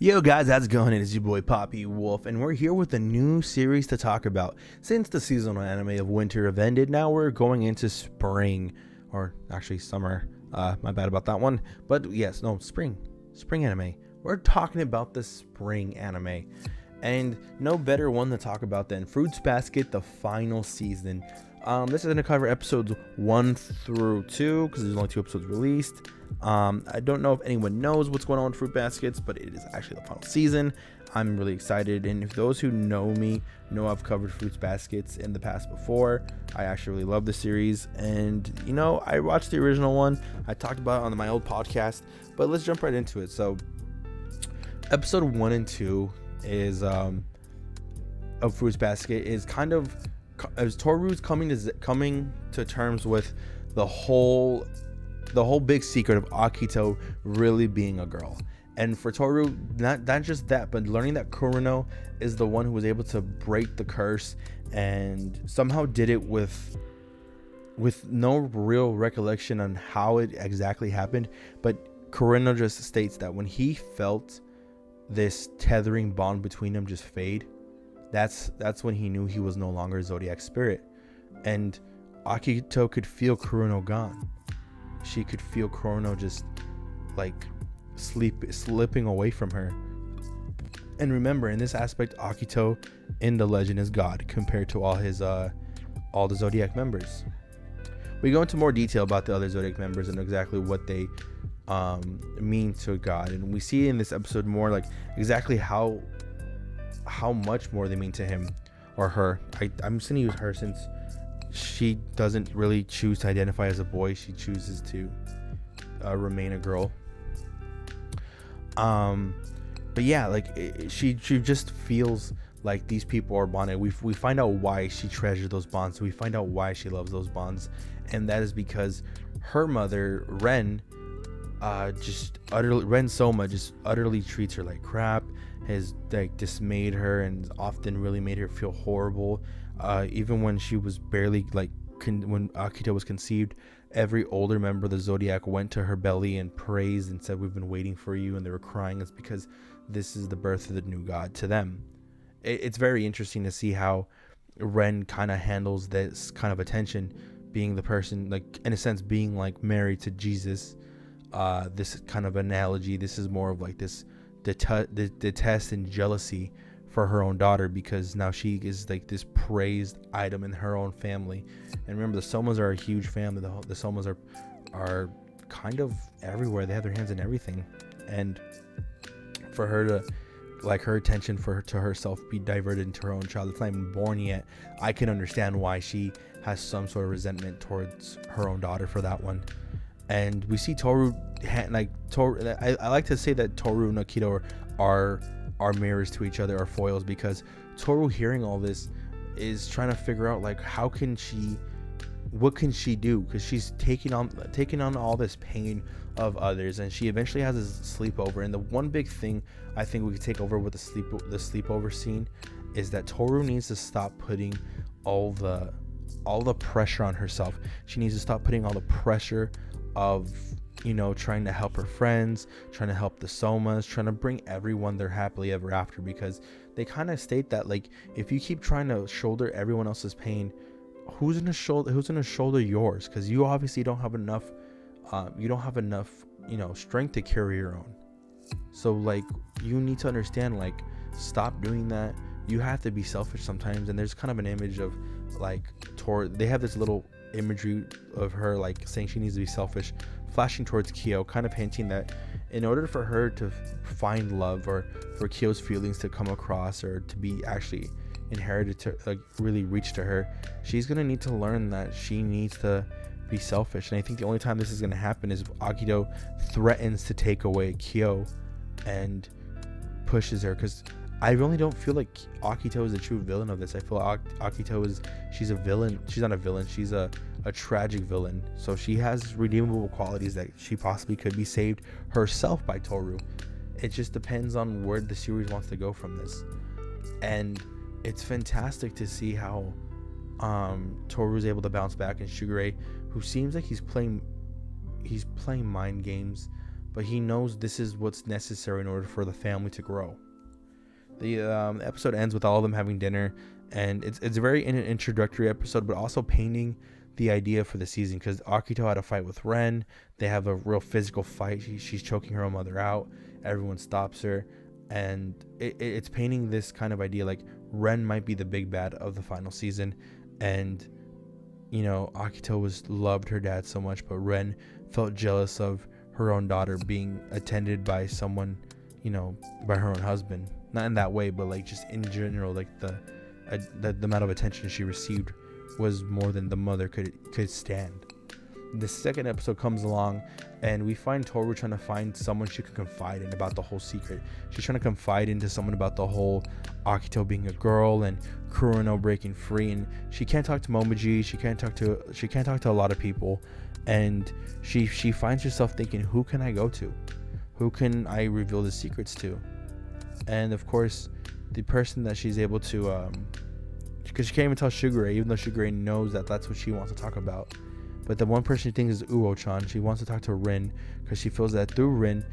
Yo guys, how's it going? It is your boy Poppy Wolf, and we're here with a new series to talk about. Since the seasonal anime of winter have ended, now we're going into spring, or actually summer. My bad about that one. But yes, no, spring anime. We're talking about the spring anime, and no better one to talk about than Fruits Basket, the final season. This is going to cover episodes 1 through 2 because there's only 2 episodes released. I don't know if anyone knows what's going on with Fruit Baskets, but it is actually the final season. I'm really excited, and if those who know me know I've covered Fruits Baskets in the past before. I actually really love the series, and I watched the original one. I talked about it on my old podcast, but let's jump right into it. So episode 1 and 2 is of Fruits Basket is kind of as Toru's coming to terms with the whole big secret of Akito really being a girl. And for Toru, not just that, but learning that Kurino is the one who was able to break the curse and somehow did it with no real recollection on how it exactly happened. But Kurino just states that when he felt this tethering bond between them just fade, that's when he knew he was no longer Zodiac spirit. And Akito could feel Kurino gone. She could feel Kurino just like slipping away from her. And remember, in this aspect, Akito in the legend is God compared to all the Zodiac members. We go into more detail about the other Zodiac members and exactly what they mean to God, and we see in this episode more like exactly how much more they mean to him or her. I'm just gonna use her since she doesn't really choose to identify as a boy. She chooses to remain a girl. But yeah, like she just feels like these people are bonded. We find out why she treasures those bonds. We find out why she loves those bonds, and that is because her mother Ren Soma just utterly treats her like crap, has like dismayed her and often really made her feel horrible. Even when she was barely when Akito was conceived, every older member of the Zodiac went to her belly and praised and said, "We've been waiting for you," and they were crying. It's because this is the birth of the new god to them. It's very interesting to see how Ren kind of handles this kind of attention, being the person, like in a sense being like married to Jesus. This kind of analogy, this is more of like this detest and jealousy for her own daughter, because now she is like this praised item in her own family. And remember, the Somas are a huge family. The Somas are kind of everywhere. They have their hands in everything, and for her to like her attention to herself be diverted into her own child that's not even born yet, I can understand why she has some sort of resentment towards her own daughter for that one. And we see Toru, I like to say that Toru and Akito are mirrors to each other, are foils, because Toru, hearing all this, is trying to figure out like what can she do, because she's taking on all this pain of others, and she eventually has a sleepover. And the one big thing I think we could take over with the sleepover scene is that Toru needs to stop putting all the pressure on herself. She needs to stop putting all the pressure of trying to help her friends, trying to help the Somas, trying to bring everyone their happily ever after, because they kind of state that like if you keep trying to shoulder everyone else's pain, who's gonna shoulder yours? Because you obviously don't have enough strength to carry your own. So like you need to understand, like, stop doing that. You have to be selfish sometimes. And there's kind of an image of like they have this little imagery of her like saying she needs to be selfish, flashing towards Kyo, kind of hinting that in order for her to find love, or for Kyo's feelings to come across, or to be actually inherited, to like really reach to her, she's gonna need to learn that she needs to be selfish. And I think the only time this is gonna happen is if Akito threatens to take away Kyo and pushes her, because I really don't feel like Akito is the true villain of this. I feel Akito she's a villain. She's not a villain. She's a tragic villain. So she has redeemable qualities that she possibly could be saved herself by Toru. It just depends on where the series wants to go from this. And it's fantastic to see how Toru is able to bounce back, and Shigure, who seems like he's playing mind games but he knows this is what's necessary in order for the family to grow. The episode ends with all of them having dinner, and it's a very introductory episode, but also painting the idea for the season, because Akito had a fight with Ren. They have a real physical fight. She's choking her own mother out. Everyone stops her, and it's painting this kind of idea like Ren might be the big bad of the final season. And you know, Akito loved her dad so much, but Ren felt jealous of her own daughter being attended by someone, you know, by her own husband. Not in that way, but like just in general, like the amount of attention she received was more than the mother could stand. The second episode comes along, and we find Toru trying to find someone she can confide in about the whole secret. She's trying to confide into someone about the whole Akito being a girl and Kurono breaking free, and she can't talk to Momiji. She can't talk to a lot of people, and she finds herself thinking, who can I go to? Who can I reveal the secrets to? And of course, the person that she's able to, because she can't even tell Shugure, even though Shugure knows that that's what she wants to talk about. But the one person she thinks is Uo-chan. She wants to talk to Rin because she feels that through Rin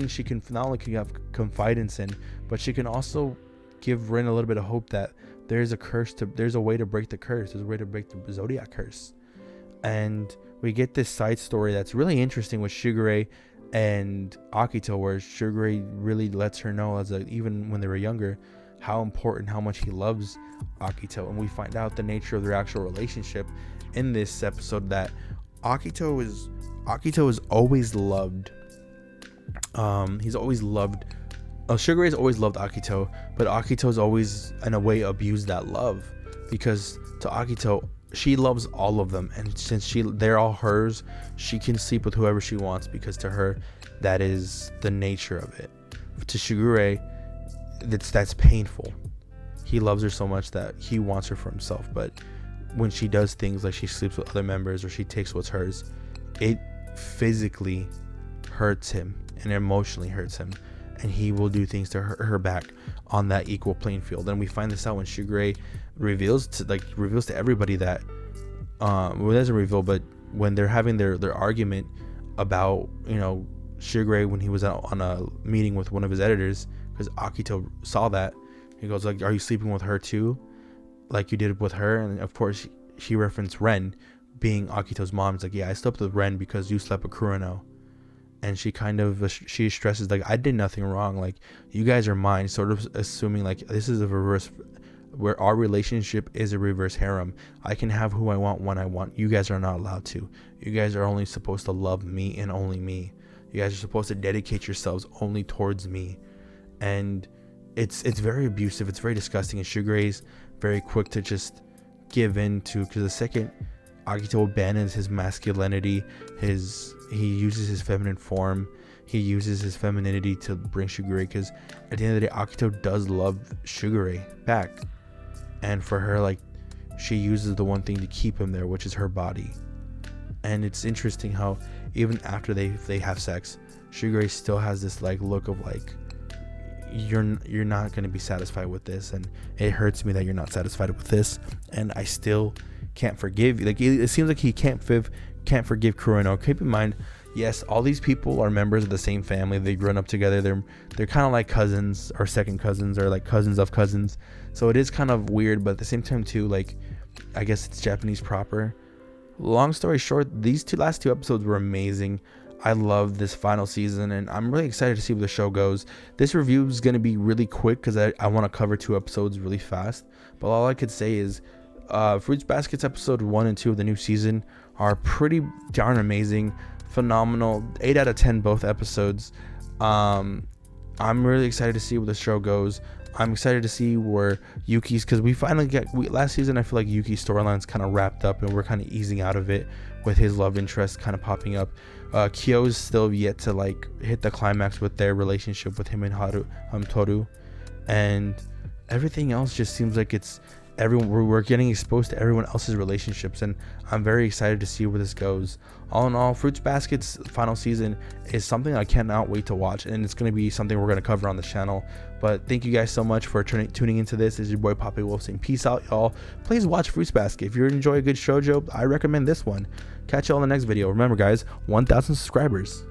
she can not only have confidence in, but she can also give Rin a little bit of hope that there's a way to break the curse. There's a way to break the Zodiac curse. And we get this side story that's really interesting with Shugure and Akito, where Shugure really lets her know, even when they were younger, how important, how much he loves Akito. And we find out the nature of their actual relationship in this episode, that Akito is always loved. He's always loved. Shugure has always loved Akito, but Akito's always in a way abused that love, because to Akito, she loves all of them, and since they're all hers, she can sleep with whoever she wants, because to her, that is the nature of it. To Shugure, that's painful. He loves her so much that he wants her for himself, but when she does things like she sleeps with other members or she takes what's hers, it physically hurts him and emotionally hurts him, and he will do things to her back on that equal playing field. And we find this out when Shugure reveals to everybody that well, it doesn't reveal, but when they're having their argument about, you know, Shugure, when he was out on a meeting with one of his editors, because Akito saw that, he goes like, are you sleeping with her too, like you did with her? And of course she referenced Ren being Akito's mom. It's like, yeah, I slept with Ren because you slept with Kurono. And she stresses like, I did nothing wrong, like you guys are mine, sort of assuming like this is a reverse, where our relationship is a reverse harem. I can have who I want when I want. You guys are not allowed to. You guys are only supposed to love me and only me. You guys are supposed to dedicate yourselves only towards me. And it's very abusive. It's very disgusting. And Shugure's very quick to just give in to, because the second Akito abandons his masculinity, he uses his feminine form, he uses his femininity to bring Shugure, because at the end of the day, Akito does love Shugure back. And for her, like, she uses the one thing to keep him there, which is her body. And it's interesting how even after they have sex, Shugure still has this like look of like, you're not going to be satisfied with this, and it hurts me that you're not satisfied with this, and I still can't forgive you. Like, it seems like he can't forgive Kurono. Keep in mind, yes, all these people are members of the same family. They've grown up together. They're kind of like cousins or second cousins or like cousins of cousins. So it is kind of weird, but at the same time too, like, I guess it's Japanese proper. Long story short, these last two episodes were amazing. I love this final season, and I'm really excited to see where the show goes. This review is going to be really quick because I want to cover 2 episodes really fast. But all I could say is Fruits Basket's episode 1 and 2 of the new season are pretty darn amazing, phenomenal. 8 out of 10 both episodes. I'm really excited to see where the show goes. I'm excited to see where Yuki's, because last season I feel like Yuki's storyline's kind of wrapped up and we're kind of easing out of it with his love interest kind of popping up. Kyo's still yet to like hit the climax with their relationship with him and Toru, and everything else just seems like it's we're getting exposed to everyone else's relationships, and I'm very excited to see where this goes. All in all, Fruits Basket's final season is something I cannot wait to watch, and it's going to be something we're going to cover on the channel. But thank you guys so much for tuning into this. This is your boy Poppy Wolf saying peace out, y'all. Please watch Fruits Basket. If you enjoy a good shoujo, I recommend this one. Catch y'all in the next video. Remember guys, 1,000 subscribers.